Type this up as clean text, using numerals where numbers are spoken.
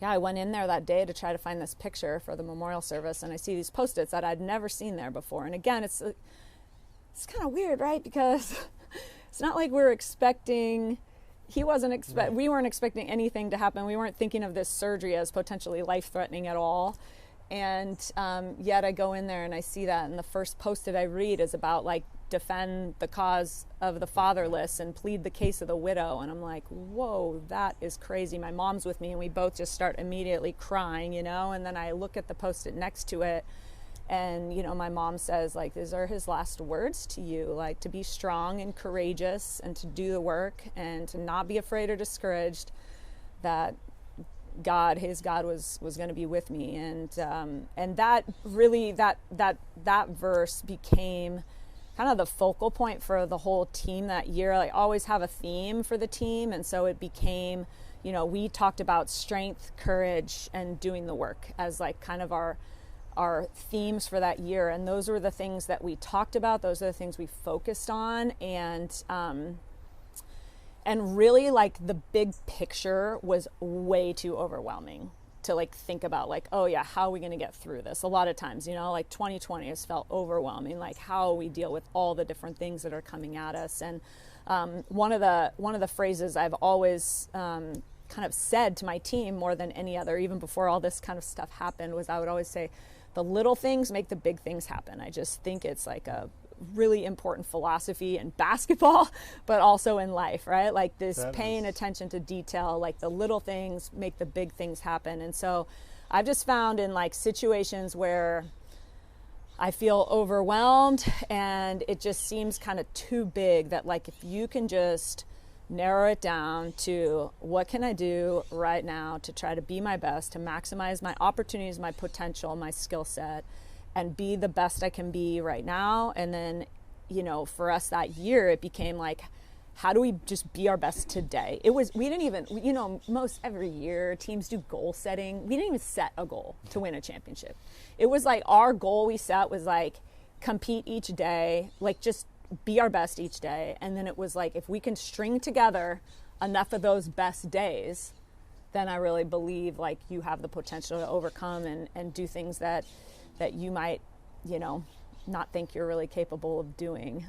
yeah, I went in there that day to try to find this picture for the memorial service, and I see these Post-its that I'd never seen there before. And again, it's kind of weird, right? Because it's not like we're expecting, we weren't expecting anything to happen. We weren't thinking of this surgery as potentially life-threatening at all. And yet I go in there and I see that, and the first Post-it I read is about like defend the cause of the fatherless and plead the case of the widow. And I'm like, whoa, that is crazy. My mom's with me, and we both just start immediately crying, you know. And then I look at the Post-it next to it, and you know, my mom says, like, these are his last words to you, like to be strong and courageous and to do the work and to not be afraid or discouraged, that his God was going to be with me. And that really, that verse became kind of the focal point for the whole team that year. I always have a theme for the team, and so it became, you know, we talked about strength, courage, and doing the work as like kind of our themes for that year. And those were the things that we talked about. Those are the things we focused on. And really, like, the big picture was way too overwhelming to like think about, like, oh yeah, how are we going to get through this? A lot of times, you know, like 2020 has felt overwhelming, like how we deal with all the different things that are coming at us. And one of the phrases I've always kind of said to my team more than any other, even before all this kind of stuff happened, was I would always say, the little things make the big things happen. I just think it's like a really important philosophy in basketball, but also in life, right? Like this paying attention to detail, like the little things make the big things happen. And so I've just found in like situations where I feel overwhelmed and it just seems kind of too big, that like if you can just narrow it down to what can I do right now to try to be my best, to maximize my opportunities, my potential, my skill set, and be the best I can be right now. And then, you know, for us that year, it became like, how do we just be our best today? We didn't even, you know, most every year teams do goal setting. We didn't even set a goal to win a championship. It was like our goal we set was like compete each day, like just be our best each day. And then it was like, if we can string together enough of those best days, then I really believe like you have the potential to overcome and do things that you might, you know, not think you're really capable of doing.